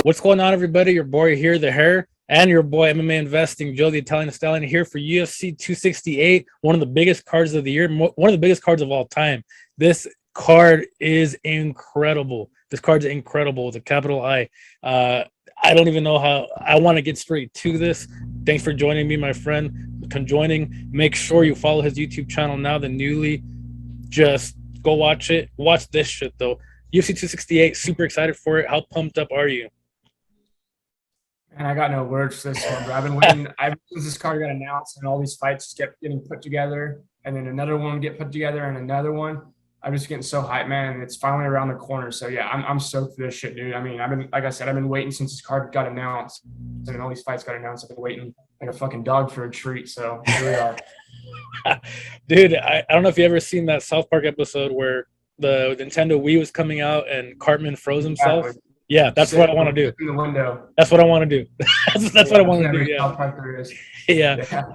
What's going on, everybody? Your boy here, the hair, and your boy MMA Investing, Joe the Italian Stallion, here for UFC 268, one of the biggest cards of the year, one of the biggest cards of all time. This card is incredible. This card's incredible with a capital I. I don't even know how. I want to get straight to this. Thanks for joining me, my friend. Conjoining. Make sure you follow his YouTube channel now, the newly. Just go watch it. Watch this shit, though. UFC 268, super excited for it. How pumped up are you? And I got no words for this one, bro. I've been waiting. Since this card got announced and all these fights just kept getting put together, and then another one get put together and another one. I'm just getting so hyped, man. And it's finally around the corner. So yeah, I'm stoked for this shit, dude. I mean, like I said, I've been waiting since this card got announced and all these fights got announced. I've been waiting like a fucking dog for a treat. So here we are. Dude, I don't know if you ever seen that South Park episode where the Nintendo Wii was coming out and Cartman froze himself. Exactly. Yeah, that's what I want to do. In the window. That's what I want to do. that's what I want to do. Yeah.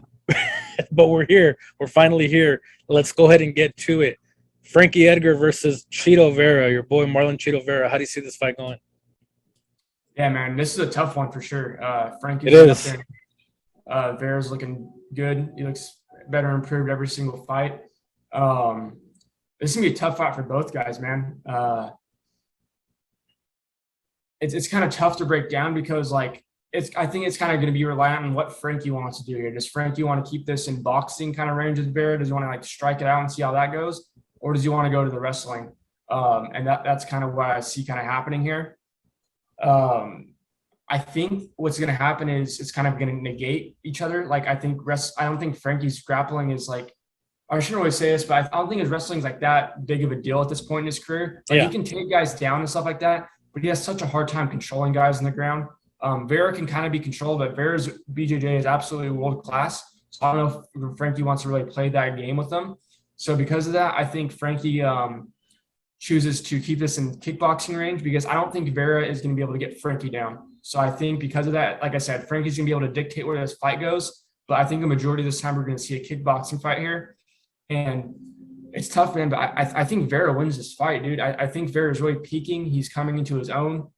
But we're here. We're finally here. Let's go ahead and get to it. Frankie Edgar versus Chito Vera, your boy Marlon Chito Vera. How do you see this fight going? Yeah, man, this is a tough one for sure. Frankie's it is. Vera's looking good. He looks better improved every single fight. This is gonna be a tough fight for both guys, man. It's kind of tough to break down because I think it's kind of going to be reliant on what Frankie wants to do here. Does Frankie want to keep this in boxing kind of range with Vera? Does he want to strike it out and see how that goes? Or does he want to go to the wrestling? And that's kind of what I see kind of happening here. I think what's going to happen is it's kind of going to negate each other. I don't think Frankie's grappling is I shouldn't really say this, but I don't think his wrestling is that big of a deal at this point in his career. He can take guys down and stuff like that, but he has such a hard time controlling guys on the ground. Vera can kind of be controlled, but Vera's BJJ is absolutely world class. So I don't know if Frankie wants to really play that game with them. So because of that, I think Frankie chooses to keep this in kickboxing range because I don't think Vera is going to be able to get Frankie down. So I think because of that, like I said, Frankie's going to be able to dictate where this fight goes. But I think the majority of this time we're going to see a kickboxing fight here. And it's tough, man, but I think Vera wins this fight, dude. I think Vera is really peaking. He's coming into his own.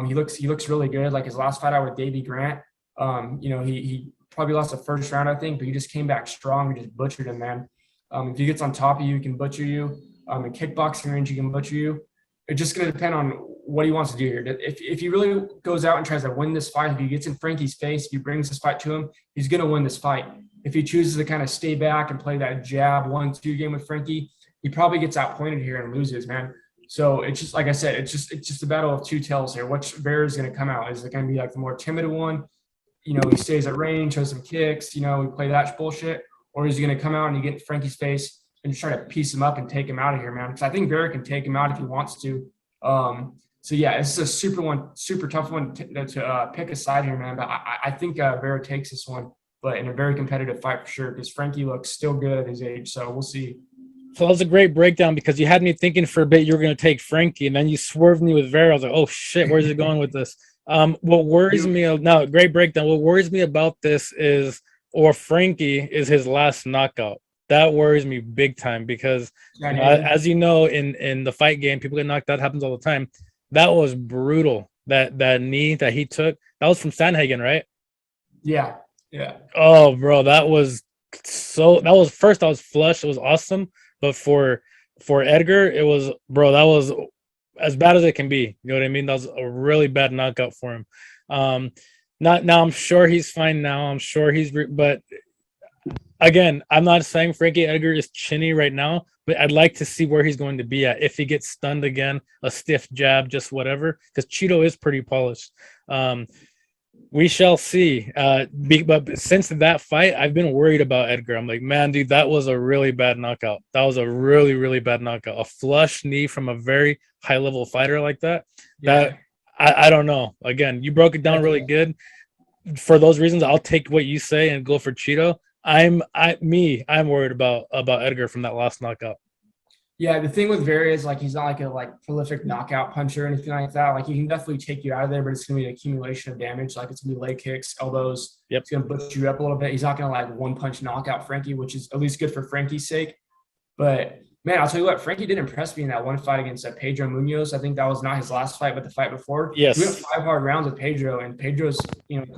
He looks really good. Like his last fight out with Davey Grant, he probably lost the first round, I think, but he just came back strong. He just butchered him, man. If he gets on top of you, he can butcher you. In kickboxing range, he can butcher you. It's just going to depend on what he wants to do here. If he really goes out and tries to win this fight, if he gets in Frankie's face, if he brings this fight to him, he's going to win this fight. If he chooses to kind of stay back and play that jab 1-2 game with Frankie, he probably gets outpointed here and loses, man. So it's just, like I said, it's just a battle of two tails here. Which Vera is going to come out? Is it going to be the more timid one? He stays at range, shows some kicks, we play that bullshit. Or is he going to come out and you get in Frankie's face and just try to piece him up and take him out of here, man? Because I think Vera can take him out if he wants to. So yeah, this is a super tough one to pick a side here, man. But I think Vera takes this one, but in a very competitive fight for sure, because Frankie looks still good at his age. So we'll see. So that was a great breakdown because you had me thinking for a bit you were going to take Frankie, and then you swerved me with Vera. I was like, oh shit, where's it going with this? What worries me now, great breakdown. What worries me about this is, or Frankie is his last knockout. That worries me big time because, as you know, in the fight game, people get knocked out. Happens all the time. That was brutal. That knee that he took, that was from Sandhagen, right? Yeah. Oh, bro, that was first. I was flushed. It was awesome. But for Edgar, it was, bro, that was as bad as it can be. You know what I mean? That was a really bad knockout for him. Now, I'm sure he's fine now. I'm sure but again, I'm not saying Frankie Edgar is chinny right now, but I'd like to see where he's going to be at. If he gets stunned again, a stiff jab, just whatever, because Chito is pretty polished. We shall see. But since that fight, I've been worried about Edgar. I'm like, man, dude, that was a really bad knockout. That was a really, really bad knockout. A flush knee from a very high-level fighter like that. Yeah. I don't know. Again, you broke it down really good. For those reasons, I'll take what you say and go for Chito. I'm worried about Edgar from that last knockout. Yeah, the thing with Vera is he's not a prolific knockout puncher or anything like that. He can definitely take you out of there, but it's gonna be an accumulation of damage. It's gonna be leg kicks, elbows. Yep. It's gonna butcher you up a little bit. He's not gonna one punch knockout Frankie, which is at least good for Frankie's sake. But Man, I'll tell you what, Frankie did impress me in that one fight against Pedro Munoz. I think that was not his last fight, but the fight before. He went Yes. 5 hard rounds with Pedro, and Pedro's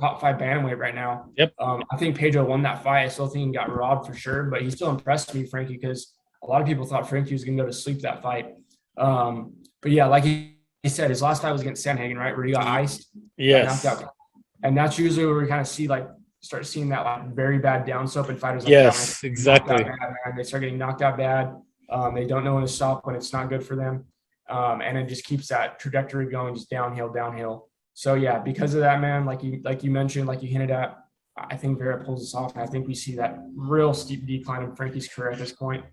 top 5 bantamweight right now. Yep. I think Pedro won that fight. I still think he got robbed for sure, but he still impressed me, Frankie, because a lot of people thought Frankie was going to go to sleep that fight. But yeah, like he said, his last fight was against Sandhagen, right, where he got iced. Yes. Got knocked out. And that's usually where we kind of start seeing that like very bad down slope in fighters. Like yes, exactly. They start getting knocked out bad. They don't know when to stop when it's not good for them. And it just keeps that trajectory going, just downhill. So yeah, because of that, man, like you mentioned, like you hinted at, I think Vera pulls us off. And I think we see that real steep decline in Frankie's career at this point.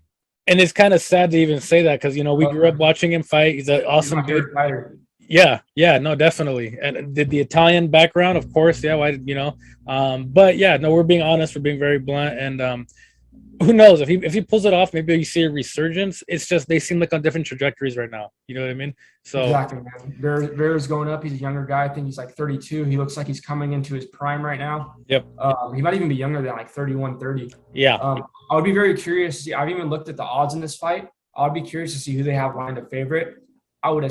And it's kind of sad to even say that because, we grew up watching him fight. He's an awesome dude. Fighter. Yeah, no, definitely. And the Italian background, of course, yeah, but yeah, no, we're being honest, we're being very blunt, and who knows if he pulls it off, maybe you see a resurgence. It's just they seem like on different trajectories right now. You know what I mean? So exactly, man. Vera's going up. He's a younger guy. I think he's like 32. He looks like he's coming into his prime right now. Yep. He might even be younger than like 31, 30. Yeah. I would be very curious to see. I've even looked at the odds in this fight. I would be curious to see who they have lined a favorite. I would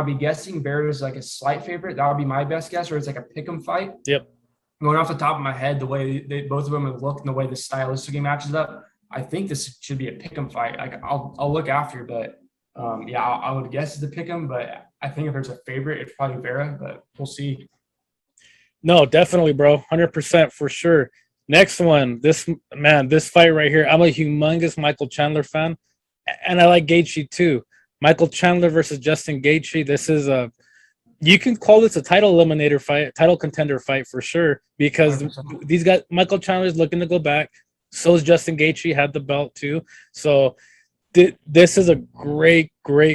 be guessing Vera is like a slight favorite. That would be my best guess, or it's like a pick'em fight. Yep. Going off the top of my head, the way both of them have looked and the way the stylistically matches up, I think this should be a pick'em fight. Like I'll look after, but I would guess it's a pick'em. But I think if there's a favorite, it's probably Vera. But we'll see. No, definitely, bro, 100% for sure. Next one, this fight right here. I'm a humongous Michael Chandler fan, and I like Gaethje too. Michael Chandler versus Justin Gaethje. This is you can call this a title eliminator fight, title contender fight for sure, because 100%. These guys, Michael Chandler is looking to go back. So is Justin Gaethje, had the belt too. So this is a great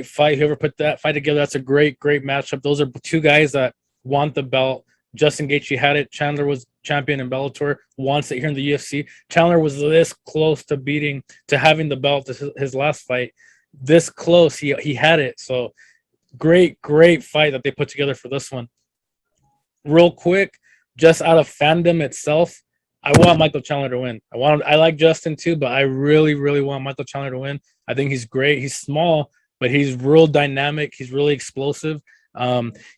fight. Whoever put that fight together, that's a great matchup. Those are two guys that want the belt. Justin Gaethje had it. Chandler was champion in Bellator, wants it here in the UFC. Chandler was this close to having the belt his last fight. This close, he had it. So great fight that they put together for this one. Real quick, just out of fandom itself, I want Michael Chandler to win. I like Justin too, but I really want Michael Chandler to win. I think he's great. He's small, but he's real dynamic. He's really explosive.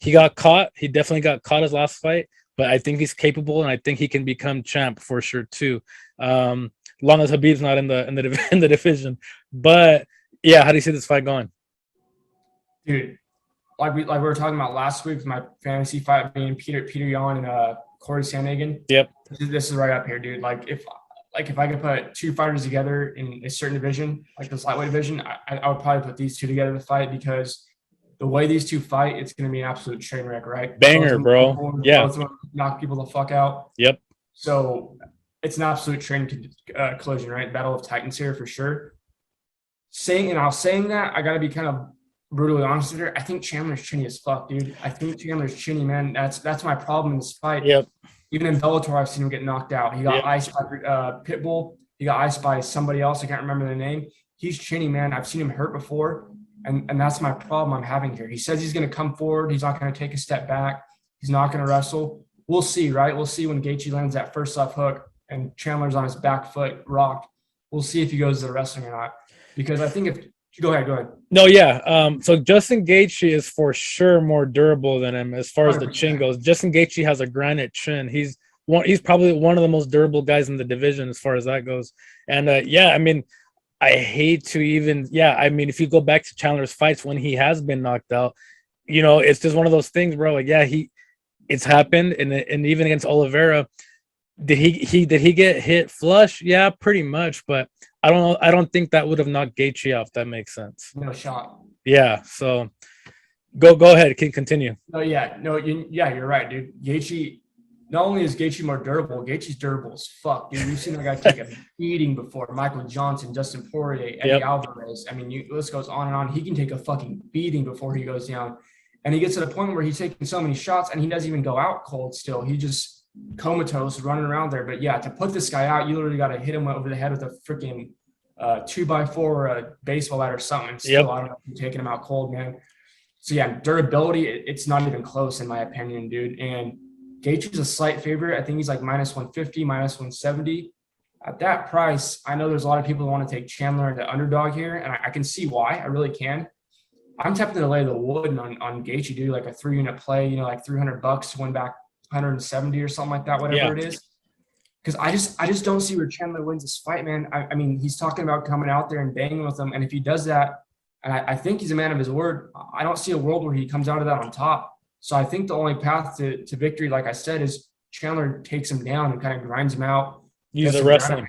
He got caught. He definitely got caught his last fight, but I think he's capable, and I think he can become champ for sure too. Long as Khabib's not in the division. But yeah, how do you see this fight going? Dude, like we were talking about last week with my fantasy fight being Peter Yan and Corey Sandhagen. Yep. This is right up here, dude. Like if I could put two fighters together in a certain division, like this lightweight division, I would probably put these two together to fight, because the way these two fight, it's going to be an absolute train wreck, right? Banger, bro. Yeah. Both of them knock people the fuck out. Yep. So it's an absolute train collision, right? Battle of Titans here for sure. Saying that, I got to be kind of brutally honest with her. I think Chandler's chinny as fuck, dude. I think Chandler's chinny, man. That's my problem in this fight. Yep. Even in Bellator, I've seen him get knocked out. He got iced by Pitbull. He got iced by somebody else. I can't remember the name. He's chinny, man. I've seen him hurt before, and that's my problem I'm having here. He says he's going to come forward. He's not going to take a step back. He's not going to wrestle. We'll see, right? We'll see when Gaethje lands that first left hook and Chandler's on his back foot rocked. We'll see if he goes to the wrestling or not. Because I think if – go ahead. No, yeah. So Justin Gaethje is for sure more durable than him as far as 100%. The chin goes. Justin Gaethje has a granite chin. He's probably one of the most durable guys in the division as far as that goes. And, I mean, I hate to even – I mean, if you go back to Chandler's fights when he has been knocked out, it's just one of those things, bro. Like, it's happened. And even against Oliveira, did he get hit flush? Yeah, pretty much. But I don't think that would have knocked Gaethje off. That makes sense. No shot. Yeah. So go ahead. Can continue. You're right, dude. Gaethje. Not only is Gaethje more durable, Gaethje's durable as fuck, dude. We've seen the guy take a beating before. Michael Johnson, Dustin Poirier, Eddie Alvarez. I mean, the list goes on and on. He can take a fucking beating before he goes down. And he gets to the point where he's taking so many shots and he doesn't even go out cold still. He just comatose running around there. But yeah, to put this guy out, you literally got to hit him over the head with a freaking 2x4 or a baseball bat or something. Still, I don't know if you're taking him out cold, man. So yeah, durability, it's not even close in my opinion, dude. And Gaethje's a slight favorite. I think he's like -150, -170. At that price, I know there's a lot of people who want to take Chandler the underdog here, and I can see why. I really can. I'm tempted to lay the wood on Gaethje, dude, like a 3-unit play, like $300 to win back 170 or something like that, whatever Yeah. it is. Because I just don't see where Chandler wins this fight, man. I mean, he's talking about coming out there and banging with him, and if he does that, and I think he's a man of his word, I don't see a world where he comes out of that on top. So I think the only path to victory, like I said, is Chandler takes him down and kind of grinds him out. Use the wrestling.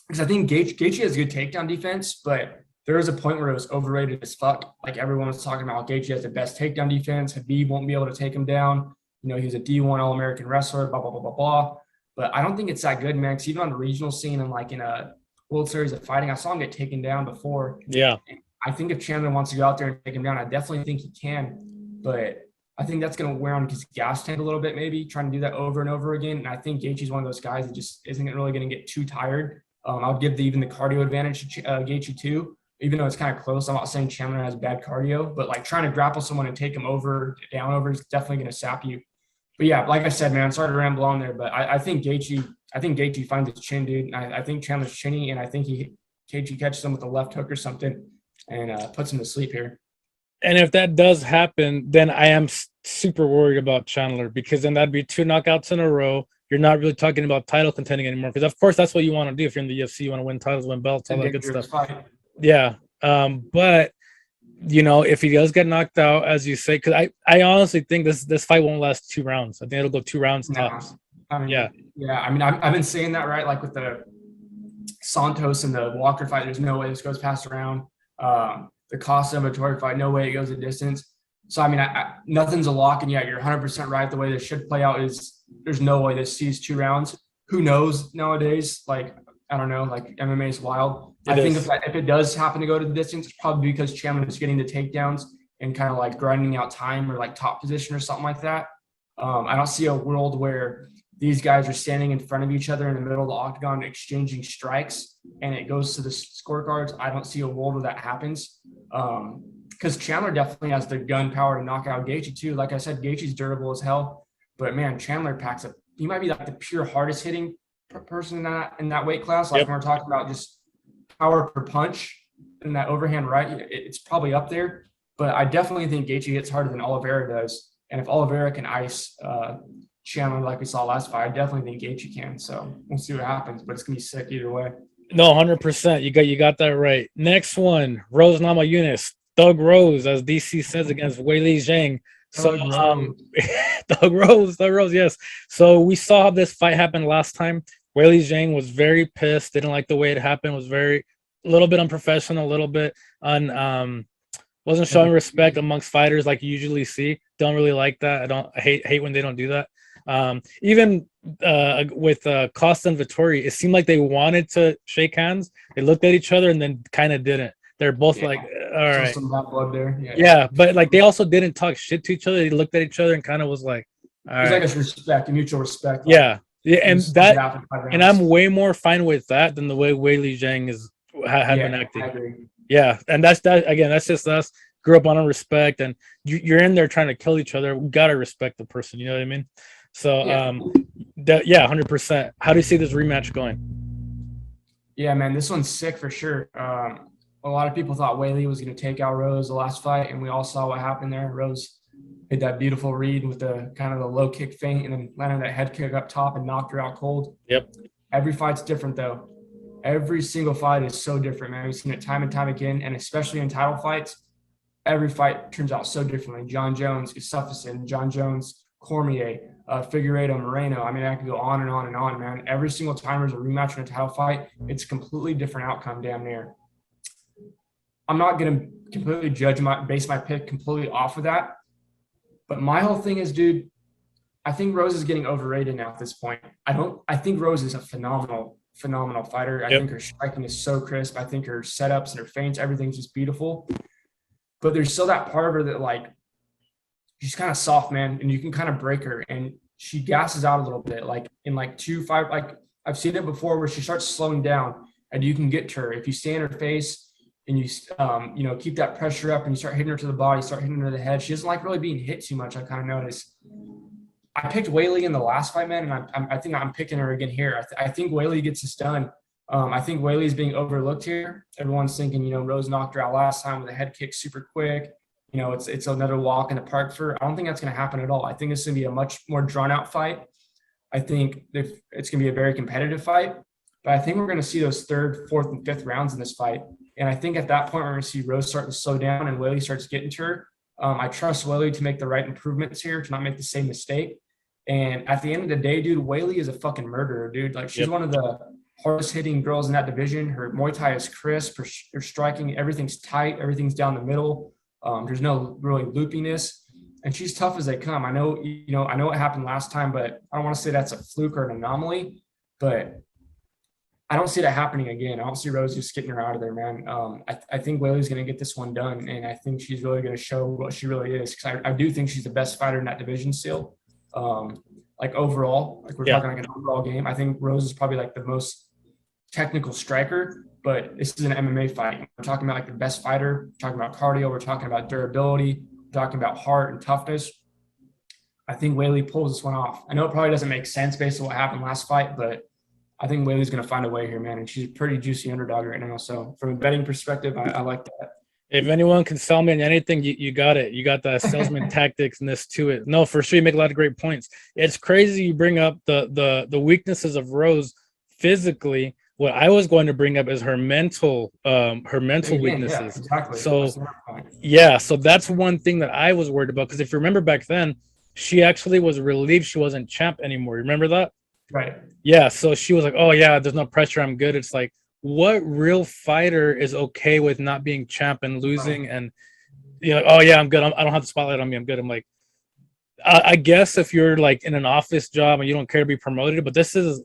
Because I think Gaethje has good takedown defense, but there was a point where it was overrated as fuck. Like everyone was talking about Gaethje has the best takedown defense. Habib won't be able to take him down. He's a D1 All-American wrestler, blah, blah, blah, blah, blah. But I don't think it's that good, man. Because even on the regional scene and like in a World Series of Fighting, I saw him get taken down before. Yeah. I think if Chandler wants to go out there and take him down, I definitely think he can. But I think that's going to wear on his gas tank a little bit, maybe trying to do that over and over again. And I think Gaethje's one of those guys that just isn't really going to get too tired. I'll give even the cardio advantage to Gaethje too, even though it's kind of close. I'm not saying Chandler has bad cardio, but like trying to grapple someone and take him down over is definitely going to sap you. But yeah, like I said, man, sorry to ramble on there, but I think Gaethje finds his chin, dude. And I think Chandler's chinny, and I think Gaethje catches him with a left hook or something and puts him to sleep here. And if that does happen, then I am super worried about Chandler, because then that'd be 2 knockouts in a row. You're not really talking about title contending anymore, because of course that's what you want to do. If you're in the UFC, you want to win titles, win belts, all that good stuff. Fight. Yeah. But if he does get knocked out, as you say, because I honestly think this fight won't last 2 rounds. I think it'll go 2 rounds tops. I mean, yeah. I mean, I've been saying that, right? Like with the Santos and the Walker fight, there's no way this goes past a round. The Costa and Vittori fight, no way it goes a distance. So, I mean, nothing's a lock. And yeah, you're 100% right. The way this should play out is there's no way this sees 2 rounds. Who knows nowadays? Like, I don't know, like MMA is wild. I think if it does happen to go to the distance, it's probably because Chandler is getting the takedowns and kind of like grinding out time or like top position or something like that. I don't see a world where these guys are standing in front of each other in the middle of the octagon exchanging strikes and it goes to the scorecards. I don't see a world where that happens. Because Chandler definitely has the gun power to knock out Gaethje too. Like I said, Gaethje's durable as hell, but man, Chandler packs up. He might be like the pure hardest hitting person in that weight class. Like when we're talking about just power per punch and that overhand right, it's probably up there. But I definitely think Gaethje hits harder than Oliveira does. And if Oliveira can ice Chandler like we saw last fight, I definitely think Gaethje can. So we'll see what happens, but it's gonna be sick either way. No, 100%. You got that right. Next one, Rose Namajunas, Thug Rose, as DC says, against Weili Zhang. So Thug Rose, yes. So we saw this fight happen last time. Weili Zhang was very pissed, didn't like the way it happened, was a little bit unprofessional, a little bit wasn't showing respect amongst fighters like you usually see. Don't really like that. I hate when they don't do that. Even with Costa and Vittori, it seemed like they wanted to shake hands. They looked at each other and then kind of didn't. They're both like, all right. Some hot blood there. Yeah, but like they also didn't talk shit to each other. They looked at each other and kind of was like, all right. It's like a respect, a mutual respect. Yeah, and I'm way more fine with that than the way Weili Zhang had been acting. I agree. Yeah, and that's just us. Grew up on respect, and you're in there trying to kill each other. We gotta respect the person. You know what I mean? So, 100%. How do you see this rematch going? Yeah, man, this one's sick for sure. A lot of people thought Weili was going to take out Rose the last fight, and we all saw what happened there. Rose hit that beautiful read with the kind of the low kick feint and then landed that head kick up top and knocked her out cold. Yep. Every fight's different, though. Every single fight is so different, man. We've seen it time and time again, and especially in title fights, every fight turns out so differently. John Jones, Gustafsson, John Jones, Cormier, Figueiredo, Moreno. I mean, I could go on and on and on, man. Every single time there's a rematch in a title fight, it's a completely different outcome, damn near. I'm not going to completely base my pick completely off of that. But my whole thing is, dude, I think Rose is getting overrated now at this point. I think Rose is a phenomenal fighter. I think her striking is so crisp. I think her setups and her feints, everything's just beautiful. But there's still that part of her that, like, she's kind of soft, man, and you can kind of break her. And she gasses out a little bit, like in like 2-5. Like I've seen it before where she starts slowing down, and you can get to her if you stay in her face. And you keep that pressure up and you start hitting her to the body, start hitting her to the head. She doesn't like really being hit too much, I kind of notice. I picked Weili in the last fight, man, and I think I'm picking her again here. I think Weili gets this done. I think Weili is being overlooked here. Everyone's thinking, Rose knocked her out last time with a head kick super quick. It's another walk in the park for her. I don't think that's going to happen at all. I think it's going to be a much more drawn out fight. I think if it's going to be a very competitive fight, but I think we're going to see those third, fourth, and fifth rounds in this fight. And I think at that point, we're going to see Rose start to slow down and Weili starts getting to her. I trust Weili to make the right improvements here, to not make the same mistake. And at the end of the day, dude, Weili is a fucking murderer, dude. Like, she's one of the hardest hitting girls in that division. Her Muay Thai is crisp. Her striking, everything's tight. Everything's down the middle. There's no really loopiness. And she's tough as they come. I know it happened last time, but I don't want to say that's a fluke or an anomaly, but I don't see that happening again. I don't see Rose just getting her out of there, man. I think Weili's going to get this one done, and I think she's really going to show what she really is, because I do think she's the best fighter in that division still. Like overall, like we're talking like an overall game. I think Rose is probably like the most technical striker, but this is an MMA fight. We're talking about like the best fighter. We're talking about cardio. We're talking about durability. We're talking about heart and toughness. I think Weili pulls this one off. I know it probably doesn't make sense based on what happened last fight, but I think Weili's going to find a way here, man. And she's a pretty juicy underdog right now. So from a betting perspective, I like that. If anyone can sell me on anything, you got it. You got the salesman tactics and this to it. No, for sure, you make a lot of great points. It's crazy you bring up the weaknesses of Rose physically. What I was going to bring up is her mental weaknesses. Yeah, exactly. So so that's one thing that I was worried about, because if you remember back then, she actually was relieved she wasn't champ anymore. Remember that? Right. Yeah. So she was like, "Oh yeah, there's no pressure. I'm good." It's like, what real fighter is okay with not being champ and losing, and oh yeah, I'm good. I don't have the spotlight on me. I'm good. I'm like, I guess if you're like in an office job and you don't care to be promoted, but this is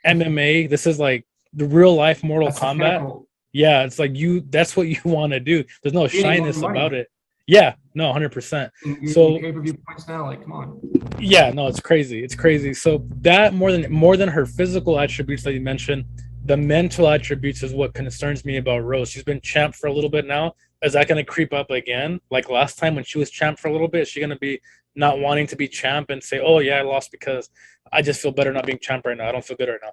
MMA. This is like the real life Mortal Kombat. Yeah, it's like that's what you want to do. There's no shyness about it. Yeah, no, 100%. So pay-per-view points now, like, come on. Yeah, no, it's crazy. It's crazy. So that more than her physical attributes that you mentioned, the mental attributes is what concerns me about Rose. She's been champ for a little bit now. Is that going to creep up again? Like last time when she was champ for a little bit, is she going to be not wanting to be champ and say, "Oh yeah, I lost because I just feel better not being champ right now. I don't feel good right now."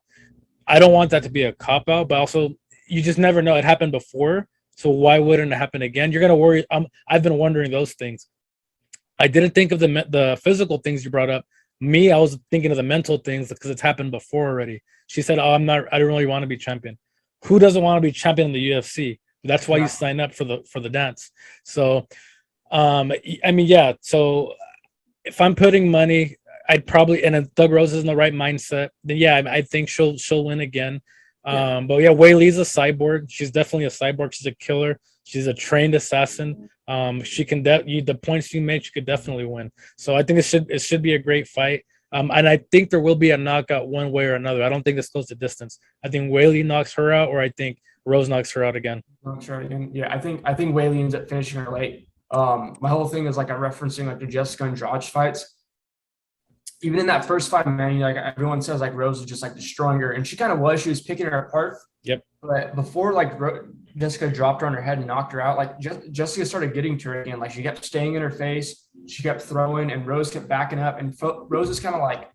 I don't want that to be a cop out, but also you just never know. It happened before, so why wouldn't it happen again? You're gonna worry. I've been wondering those things. I didn't think of the physical things you brought up. Me, I was thinking of the mental things because it's happened before already. She said, "Oh, I don't really want to be champion." Who doesn't want to be champion in the UFC? That's why you sign up for the dance. So, I mean, yeah. So, if I'm putting money, I'd probably, and if Doug Rose is in the right mindset, then yeah, I think she'll win again. But yeah, Weili's a cyborg. She's definitely a cyborg. She's a killer. She's a trained assassin. She can the points you made, she could definitely win. So I think it should be a great fight. And I think there will be a knockout one way or another. I don't think this goes the distance. I think Weili knocks her out, or I think Rose knocks her out again. Yeah, I think Weili ends up finishing her late. My whole thing is like I'm referencing like the Jessica Andrade fights. Even in that first fight, man, like everyone says, like Rose was just like destroying her, and she kind of was. She was picking her apart. Yep. But before like Jessica dropped her on her head and knocked her out, like Jessica started getting to her again. Like she kept staying in her face, she kept throwing, and Rose kept backing up. And Rose is kind of like,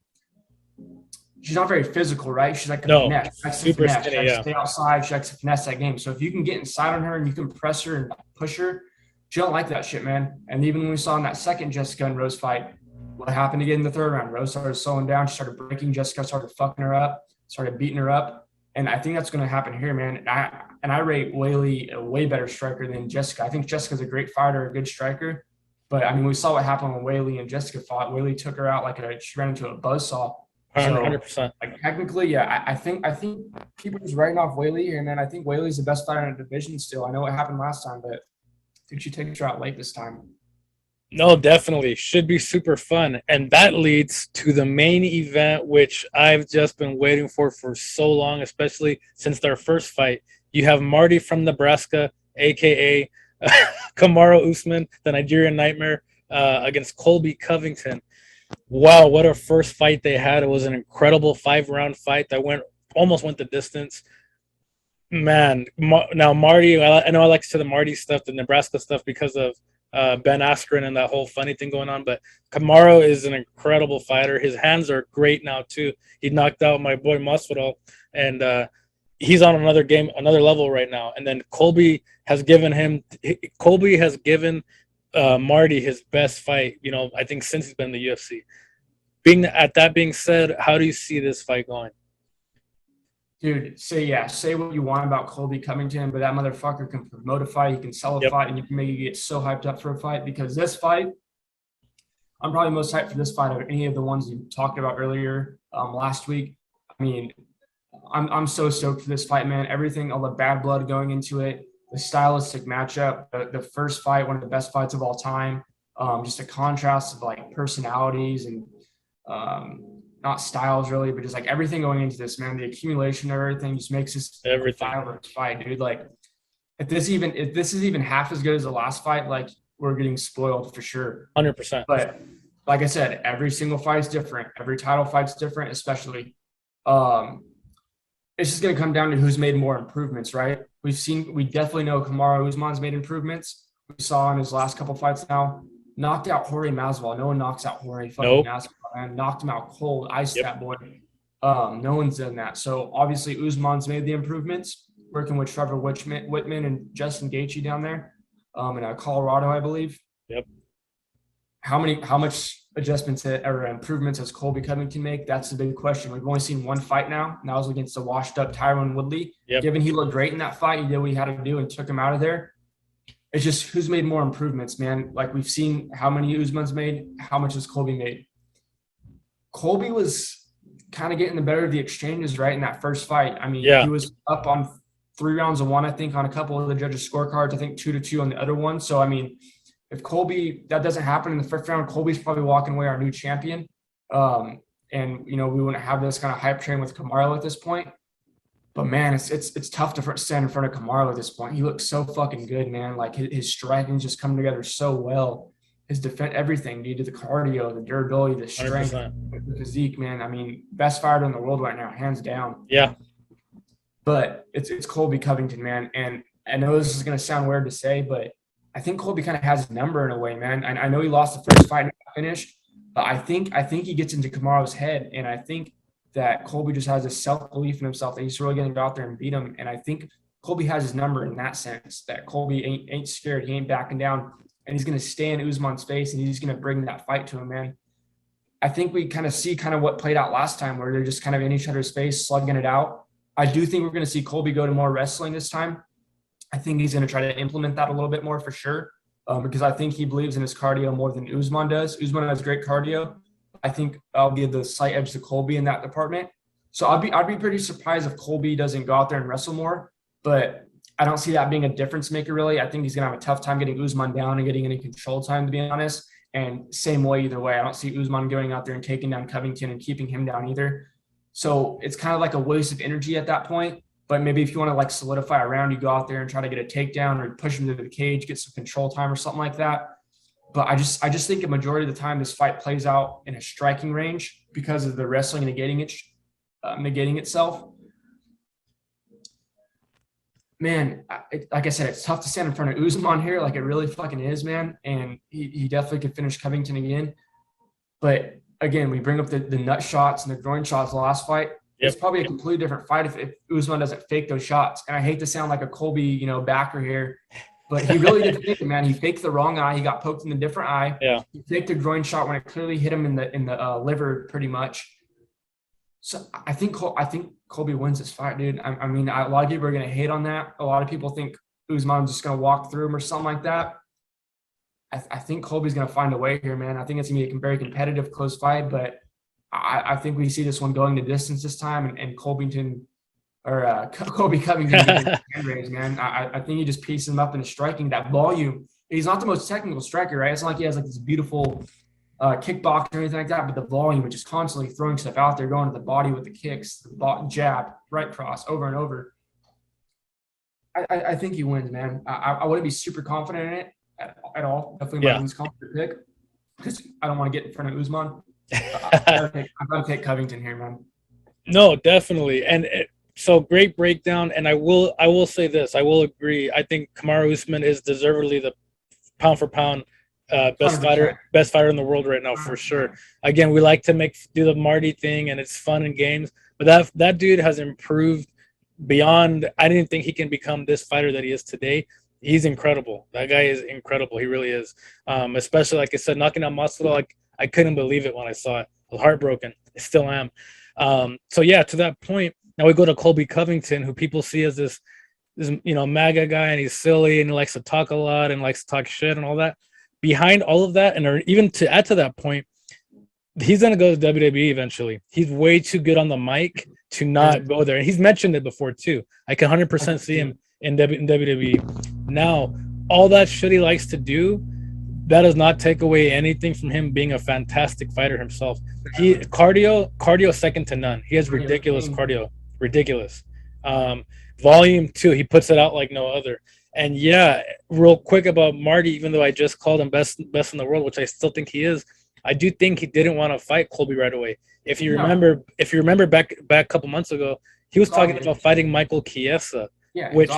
she's not very physical, right? She's like a finesse. She likes to super finesse. skinny, She likes to stay outside. She likes to finesse that game. So if you can get inside on her and you can press her and push her, she don't like that shit, man. And even when we saw in that second Jessica and Rose fight, what happened again in the third round? Rose started slowing down. She started breaking. Jessica started fucking her up, started beating her up. And I think that's going to happen here, man. I rate Weili a way better striker than Jessica. I think Jessica's a great fighter, a good striker. But, I mean, we saw what happened when Weili and Jessica fought. Weili took her out she ran into a buzzsaw. 100%. Like, technically, yeah, I think people just writing off Weili here, man. I think Weili's the best fighter in the division still. I know what happened last time, but I think she takes her out late this time. No, definitely. Should be super fun. And that leads to the main event, which I've just been waiting for so long, especially since their first fight. You have Marty from Nebraska, a.k.a. Kamaru Usman, the Nigerian Nightmare, against Colby Covington. Wow, what a first fight they had. It was an incredible 5-round fight that almost went the distance. Man, now Marty, I know I like to say the Marty stuff, the Nebraska stuff, because of Ben Askren and that whole funny thing going on. But Kamaru is an incredible fighter. His hands are great now too. He knocked out my boy Masvidal, and he's on another level right now. And then Colby has given Marty his best fight. I think since he's been in the UFC. Being said, how do you see this fight going? Dude, say what you want about Colby Covington, but that motherfucker can promote a fight, he can sell a fight, and you can make you get so hyped up for a fight. Because this fight, I'm probably most hyped for this fight of any of the ones you talked about earlier last week. I mean, I'm so stoked for this fight, man. Everything, all the bad blood going into it, the stylistic matchup, the first fight, one of the best fights of all time. Just a contrast of like personalities and not styles really, but just like everything going into this, man. The accumulation of everything just makes this fight, dude. Like if this is even half as good as the last fight, like we're getting spoiled for sure. 100%. But like I said, every single fight is different. Every title fight's different, especially. It's just gonna come down to who's made more improvements, right? We definitely know Kamaru Usman's made improvements. We saw in his last couple fights now. Knocked out Jorge Masvidal. No one knocks out Jorge fucking Masvidal, man. Knocked him out cold. Iced that boy. No one's done that. So obviously Usman's made the improvements, working with Trevor Whitman and Justin Gaethje down there in Colorado, I believe. Yep. How much adjustments or improvements has Colby Covington make? That's the big question. We've only seen one fight now, and that was against the washed up Tyron Woodley. Yep. Given he looked great in that fight, he did what he had to do and took him out of there. It's just who's made more improvements, man. Like we've seen how many Usman's made, how much has Colby made? Colby was kind of getting the better of the exchanges, right, in that first fight. I mean, He was up on 3 rounds of 1, I think, on a couple of the judges' scorecards. I think 2-2 on the other one. So, I mean, if Colby, that doesn't happen in the first round, Colby's probably walking away our new champion. And, we wouldn't have this kind of hype train with Kamaru at this point. But man, it's tough to stand in front of Kamaru at this point. He looks so fucking good, man. Like his striking just come together so well. His defense, everything, dude, the cardio, the durability, the strength, 100%. The physique, man. I mean, best fighter in the world right now, hands down. Yeah. But it's Colby Covington, man. And I know this is gonna sound weird to say, but I think Colby kind of has his number in a way, man. I know he lost the first fight and finished, but I think he gets into Kamaru's head, and I think that Colby just has a self-belief in himself that he's really going to go out there and beat him. And I think Colby has his number in that sense, that Colby ain't scared. He ain't backing down, and he's going to stay in Usman's face, and he's going to bring that fight to him, man. I think we kind of see what played out last time, where they're just kind of in each other's face, slugging it out. I do think we're going to see Colby go to more wrestling this time. I think he's going to try to implement that a little bit more for sure, because I think he believes in his cardio more than Usman does. Usman has great cardio. I think I'll give the slight edge to Colby in that department. So I'd be pretty surprised if Colby doesn't go out there and wrestle more, but I don't see that being a difference maker really. I think he's going to have a tough time getting Usman down and getting any control time, to be honest. And same way either way. I don't see Usman going out there and taking down Covington and keeping him down either. So it's kind of like a waste of energy at that point. But maybe if you want to like solidify a round, you go out there and try to get a takedown or push him to the cage, get some control time or something like that. But I just think a majority of the time this fight plays out in a striking range because of the wrestling negating itself. Man, like I said, it's tough to stand in front of Usman here. Like it really fucking is, man. And he definitely could finish Covington again. But again, we bring up the nut shots and the groin shots last fight. Yep. It's probably a completely different fight if Usman doesn't fake those shots. And I hate to sound like a Colby, backer here, but he really did fake it, man. He faked the wrong eye. He got poked in the different eye. Yeah. He faked a groin shot when it clearly hit him in the liver, pretty much. So I think Colby wins this fight, dude. I mean, a lot of people are gonna hate on that. A lot of people think Usman's just gonna walk through him or something like that. I think Colby's gonna find a way here, man. I think it's gonna be a very competitive, close fight, but I think we see this one going the distance this time, and Colby Covington hand raise, man. I think he just pieces him up in his striking, that volume. He's not the most technical striker, right? It's not like he has like this beautiful kickbox or anything like that, but the volume of just constantly throwing stuff out there, going to the body with the kicks, the jab, right cross, over and over. I think he wins, man. I wouldn't be super confident in it at all. Definitely my least confident pick, because I don't want to get in front of Usman. I've got to take Covington here, man. No, definitely. And so great breakdown. And I will say this. I will agree. I think Kamaru Usman is deservedly the pound for pound, best 100%. fighter in the world right now for sure. Again, we like to do the Marty thing, and it's fun and games, but that dude has improved beyond. I didn't think he can become this fighter that he is today. He's incredible. That guy is incredible. He really is. Especially like I said, knocking out Masvidal, like I couldn't believe it when I saw it. I was heartbroken. I still am. So yeah, to that point, now we go to Colby Covington, who people see as this MAGA guy, and he's silly and he likes to talk a lot and likes to talk shit and all that. Behind all of that, and even to add to that point, he's gonna go to WWE eventually. He's way too good on the mic to not go there, and he's mentioned it before too. I can 100% see him in WWE. Now, all that shit he likes to do, that does not take away anything from him being a fantastic fighter himself. Cardio second to none. He has ridiculous cardio, ridiculous. Volume too, he puts it out like no other. And yeah, real quick about Marty, even though I just called him best in the world, which I still think he is, I do think he didn't want to fight Colby right away. If you remember back a couple months ago, he was talking about fighting Michael Chiesa, which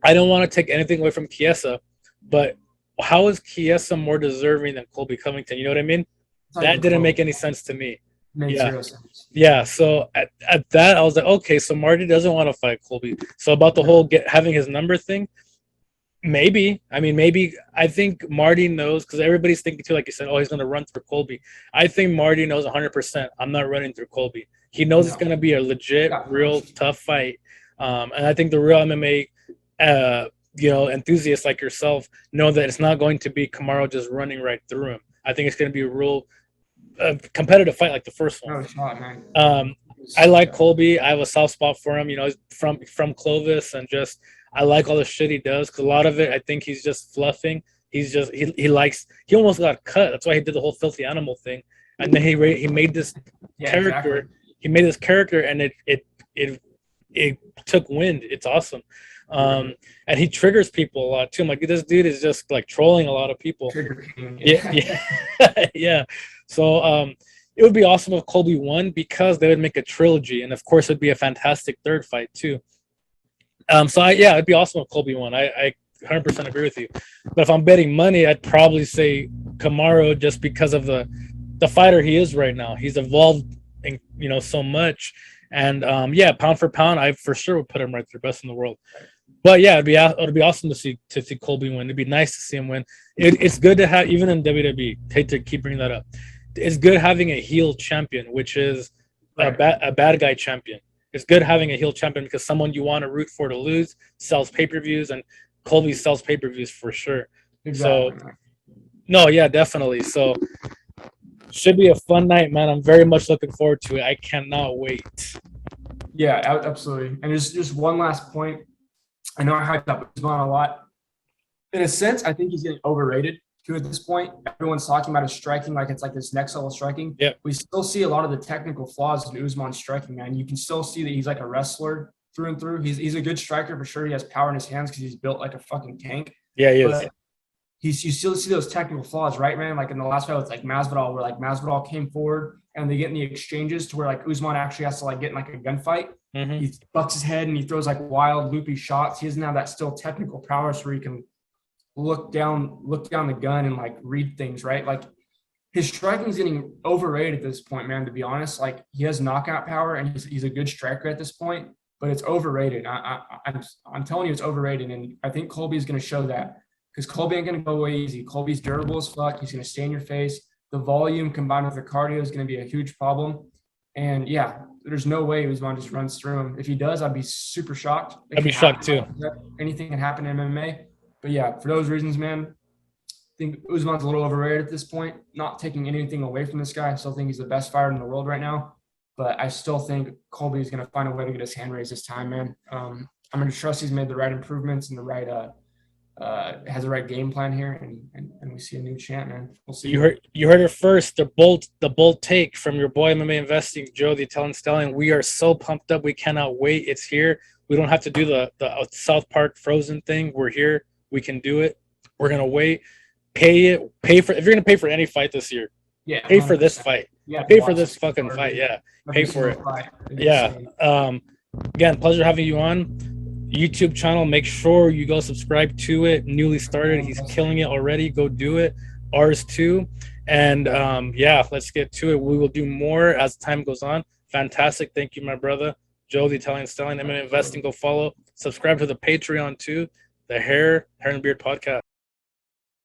I don't want to take anything away from Chiesa, but how is Chiesa more deserving than Colby Covington? You know what I mean? That didn't make any sense to me. Makes zero sense. Yeah, so at that, I was like, okay, so Marty doesn't want to fight Colby. So about the whole having his number thing, maybe. I think Marty knows, because everybody's thinking too, like you said, oh, he's going to run through Colby. I think Marty knows 100%. I'm not running through Colby. He knows it's going to be a legit, real tough fight. And I think the real MMA, enthusiasts like yourself know that it's not going to be Kamaru just running right through him. I think it's going to be a real competitive fight like the first one. I like Colby. I have a soft spot for him. He's from Clovis, and just I like all the shit he does, because a lot of it I think he's just fluffing. He's just he almost got cut. That's why he did the whole filthy animal thing, and then he made this character. Exactly. He made this character, and it took wind. It's awesome. And he triggers people a lot too. I'm like, this dude is just like trolling a lot of people. Yeah. So it would be awesome if Colby won, because they would make a trilogy, and of course it'd be a fantastic third fight too. It'd be awesome if Colby won. I 100% agree with you. But if I'm betting money, I'd probably say Kamaru, just because of the fighter he is right now. He's evolved so much, and pound for pound, I for sure would put him right there, best in the world. But yeah, it'd be awesome to see Colby win. It'd be nice to see him win. It's good to have, even in WWE. Hate to keep bringing that up. It's good having a heel champion, which is a bad guy champion. It's good having a heel champion, because someone you want to root for to lose sells pay-per-views, and Colby sells pay-per-views for sure. Exactly. So, no, yeah, definitely. So, should be a fun night, man. I'm very much looking forward to it. I cannot wait. Yeah, absolutely. And just one last point. I know I hyped up Usman a lot. In a sense, I think he's getting overrated too at this point. Everyone's talking about his striking like it's like this next level striking. Yeah. We still see a lot of the technical flaws in Usman's striking, man. You can still see that he's like a wrestler through and through. He's a good striker for sure. He has power in his hands because he's built like a fucking tank. Yeah, he is. You still see those technical flaws, right, man? Like in the last fight with like Masvidal, where like Masvidal came forward and they get in the exchanges to where like Usman actually has to like get in like a gunfight. Mm-hmm. He bucks his head and he throws like wild loopy shots. He doesn't have that still technical prowess where he can look down the gun and like read things, right? Like his striking is getting overrated at this point, man, to be honest. Like he has knockout power and he's a good striker at this point, but it's overrated. I'm telling you, it's overrated. And I think Colby is going to show that, because Colby ain't going to go away easy. Colby's durable as fuck. He's going to stay in your face. The volume combined with the cardio is going to be a huge problem. And yeah, there's no way Usman just runs through him. If he does, I'd be super shocked. I'd be shocked too. Anything can happen in MMA. But yeah, for those reasons, man, I think Usman's a little overrated at this point. Not taking anything away from this guy. I still think he's the best fighter in the world right now. But I still think Colby is going to find a way to get his hand raised this time, man. I'm going to trust he's made the right improvements and the right has the right game plan here, and we see a new champ, man. We'll see. You heard it first. The bold take from your boy MMA Investing, Joe, the Italian Stallion. We are so pumped up. We cannot wait. It's here. We don't have to do the South Park Frozen thing. We're here. We can do it. We're gonna wait. Pay for if you're gonna pay for any fight this year. Yeah. Pay for this fight. Yeah. Pay for this fucking fight. Yeah. Pay for it. Yeah. Again, pleasure having you on. YouTube channel. Make sure you go subscribe to it. Newly started. He's That's killing it already. Go do it. Ours too. And yeah, let's get to it. We will do more as time goes on. Fantastic. Thank you, my brother. Joe, the Italian Stallion, MMA Investing. Go follow. Subscribe to the Patreon too. The Hair and Beard Podcast.